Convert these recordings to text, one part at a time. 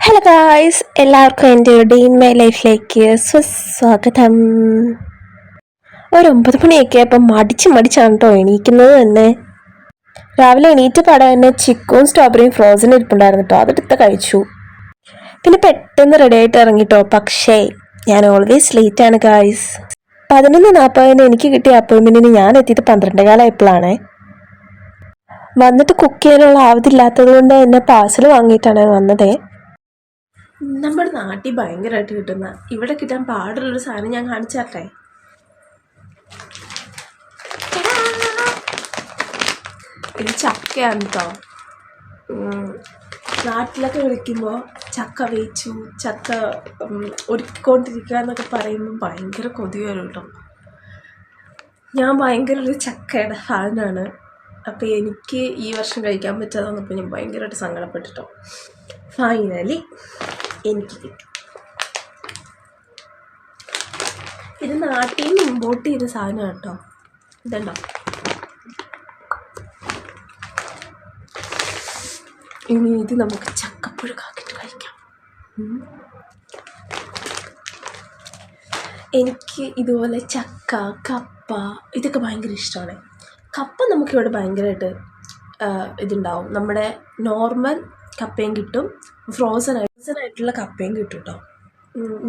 Hello guys, എല്ലാവർക്കും എൻ്റെ ഒരു ഡേ ഇൻ മൈ ലൈഫിലേക്ക് സ്വാഗതം. ഒരു 9 മണിയൊക്കെ ആയപ്പോൾ മടിച്ചാണ് കേട്ടോ എണീക്കുന്നത് തന്നെ. രാവിലെ എണീറ്റ് പാടാൻ തന്നെ ചിക്കനും സ്ട്രോബെറിയും ഫ്രോസൺ ഇരിപ്പുണ്ടായിരുന്നു കേട്ടോ, അതെടുത്ത് കഴിച്ചു. പിന്നെ പെട്ടെന്ന് റെഡി ആയിട്ട് ഇറങ്ങിട്ടോ. പക്ഷേ ഞാൻ ഓൾവേസ് ലേറ്റ് ആണ് ഗായ്സ്. 11:40 എനിക്ക് കിട്ടിയ അപ്പോയിൻമെൻറ്റിന് ഞാൻ എത്തിയത് 12:15 വന്നിട്ട് കുക്ക് ചെയ്യാനുള്ള ആവതില്ലാത്തത് കൊണ്ട് തന്നെ പാഴ്സൽ വാങ്ങിയിട്ടാണ് വന്നത്. നമ്മുടെ നാട്ടിൽ ഭയങ്കരമായിട്ട് കിട്ടുന്ന, ഇവിടെ കിട്ടാൻ പാടുള്ളൊരു സാധനം ഞാൻ കാണിച്ചു തരട്ടെ. ഇത് ചക്കയാണ് കേട്ടോ. നാട്ടിലൊക്കെ വിളിക്കുമ്പോൾ ചക്ക വേച്ചു, ചക്ക ഒരുക്കിക്കൊണ്ടിരിക്കുക എന്നൊക്കെ പറയുമ്പോൾ ഭയങ്കര കൊതി വരും കേട്ടോ. ഞാൻ ഭയങ്കര ഒരു ചക്കയുടെ ഫാനാണ്. അപ്പോൾ എനിക്ക് ഈ വർഷം കഴിക്കാൻ പറ്റാതെ വന്നപ്പോൾ ഞാൻ ഭയങ്കരമായിട്ട് സങ്കടപ്പെട്ടിട്ടോ. ഫൈനലി എനിക്ക് കിട്ടും. ഇത് നാട്ടിൽ നിന്ന് ഇമ്പോർട്ട് ചെയ്ത സാധനമാണ് കേട്ടോ. ഇതുണ്ടോ, ഇനി ഇത് നമുക്ക് ചക്കപ്പുഴുക്കാക്കിയിട്ട് കഴിക്കാം. എനിക്ക് ഇതുപോലെ ചക്ക, കപ്പ ഇതൊക്കെ ഭയങ്കര ഇഷ്ടമാണ്. കപ്പ നമുക്കിവിടെ ഭയങ്കരമായിട്ട് ഇതുണ്ടാവും. നമ്മുടെ നോർമൽ കപ്പയും കിട്ടും, ഫ്രോസൺ ആയിട്ടുള്ള കപ്പയും കിട്ടും കേട്ടോ.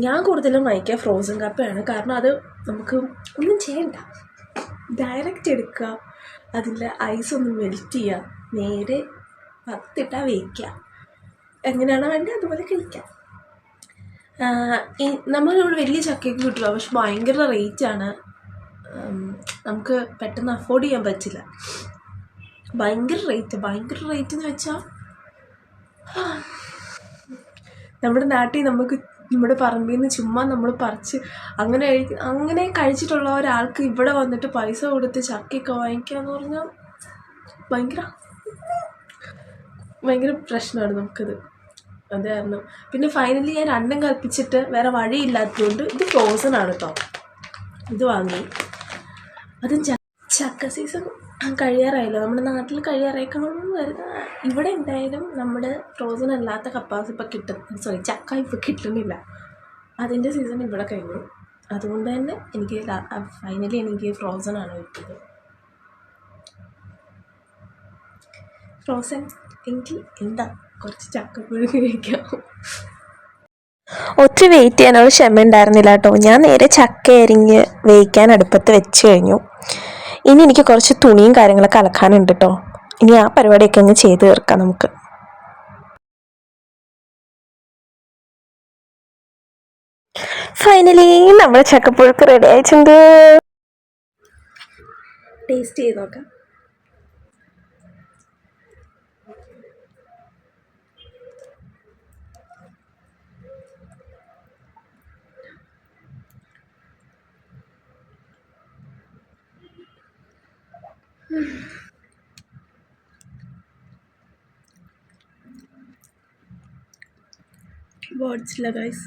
ഞാൻ കൂടുതലും വാങ്ങിക്കുക ഫ്രോസൺ കപ്പയാണ്. കാരണം അത് നമുക്ക് ഒന്നും ചെയ്യണ്ട, ഡയറക്റ്റ് എടുക്കുക, അതിൻ്റെ ഐസൊന്ന് മെൽറ്റ് ചെയ്യുക, നേരെ പത്തിട്ടാൽ വേവിക്കുക, എങ്ങനെയാണോ വേണ്ടത് അതുപോലെ കഴിക്കാം. നമ്മളിവിടെ വലിയ ചക്കയൊക്കെ കിട്ടില്ല, പക്ഷെ ഭയങ്കര റേറ്റാണ്. നമുക്ക് പെട്ടെന്ന് അഫോർഡ് ചെയ്യാൻ പറ്റില്ല. ഭയങ്കര റേറ്റ് എന്ന് വെച്ചാൽ നമ്മുടെ നാട്ടിൽ നമുക്ക് നമ്മുടെ പറമ്പിൽ നിന്ന് ചുമ്മാ നമ്മൾ പറിച്ച് അങ്ങനെ കഴിച്ചിട്ടുള്ള ഒരാൾക്ക് ഇവിടെ വന്നിട്ട് പൈസ കൊടുത്ത് ചക്കയൊക്കെ വാങ്ങിക്കുക എന്ന് പറഞ്ഞാൽ ഭയങ്കര പ്രശ്നമാണ് നമുക്കത്. അത് കാരണം പിന്നെ ഫൈനലി ഞാൻ രണ്ടും കൽപ്പിച്ചിട്ട് വേറെ വഴിയില്ലാത്തതുകൊണ്ട് ഇത് ഫ്രോസൺ ആണ് കേട്ടോ. ഇത് വാങ്ങി. അതും ചക്ക സീസൺ കഴിയാറായല്ലോ, നമ്മുടെ നാട്ടിൽ കഴിയാറായിക്കാണെന്ന് വരുന്ന. ഇവിടെ എന്തായാലും നമ്മുടെ ഫ്രോസൺ അല്ലാത്ത കപ്പാസ് ഇപ്പോൾ ചക്ക ഇപ്പോൾ കിട്ടുന്നില്ല. അതിൻ്റെ സീസൺ ഇവിടെ കഴിഞ്ഞു. അതുകൊണ്ട് തന്നെ എനിക്ക് ഫൈനലി എനിക്ക് ഫ്രോസൺ ആണ് കിട്ടിയത്. ഫ്രോസൺ എങ്കിൽ എന്താ കുറച്ച് ചക്കപ്പുഴുക്ക് കഴിക്കാം. ഒത്തിരി വെയിറ്റ് ചെയ്യാനുള്ള ക്ഷമ ഉണ്ടായിരുന്നില്ല കേട്ടോ. ഞാൻ നേരെ ചക്ക അരിഞ്ഞ് വേവിക്കാൻ അടുപ്പത്ത് വെച്ച് കഴിഞ്ഞു. ഇനി എനിക്ക് കുറച്ച് തുണിയും കാര്യങ്ങളൊക്കെ അലക്കാനുണ്ട് കേട്ടോ. ഇനി ആ പരിപാടിയൊക്കെ അങ്ങ് ചെയ്ത് തീർക്കാം നമുക്ക്. ഫൈനലി നമ്മുടെ ചക്കപ്പുഴുക്ക് റെഡി ആയിട്ടുണ്ട്. ടേസ്റ്റ് ചെയ്ത് നോക്കാം. വേർഡ്സില്ല ഗൈസ്.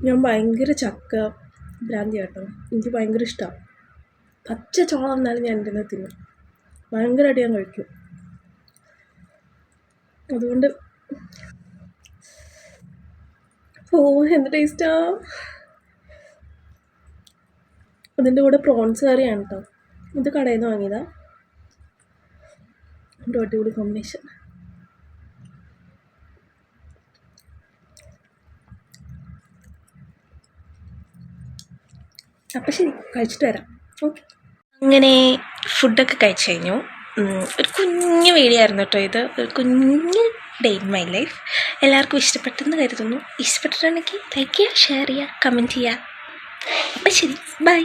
ഞാൻ ഭയങ്കര ചക്ക ഭ്രാന്തി കേട്ടോ. എനിക്ക് ഭയങ്കര ഇഷ്ടമാണ്. പച്ച ചോളം എന്നാലും ഞാൻ എൻ്റെ തിന്നും, ഭയങ്കരമായിട്ട് ഞാൻ കഴിക്കും. അതുകൊണ്ട് എന്ത് ടേസ്റ്റാ. അതിൻ്റെ കൂടെ പ്രോൺസ് കറിയാണ് കേട്ടോ. ഇത് കടയിൽ നിന്ന് വാങ്ങിയതാ. എൻ്റെ അടിപൊളി കോമ്പിനേഷൻ. അപ്പം ശരി, കഴിച്ചിട്ട് വരാം. ഓക്കെ. അങ്ങനെ ഫുഡൊക്കെ കഴിച്ചു കഴിഞ്ഞു. ഒരു കുഞ്ഞു വീഡിയോ ആയിരുന്നു കേട്ടോ ഇത്, ഒരു കുഞ്ഞ് ഡേ ഇൻ മൈ ലൈഫ്. എല്ലാവർക്കും ഇഷ്ടപ്പെട്ടെന്ന് കരുതുന്നു. ഇഷ്ടപ്പെട്ടിട്ടുണ്ടെങ്കിൽ ലൈക്ക് ചെയ്യുക, ഷെയർ ചെയ്യുക, കമൻറ്റ് ചെയ്യുക. അപ്പം ശരി, ബൈ.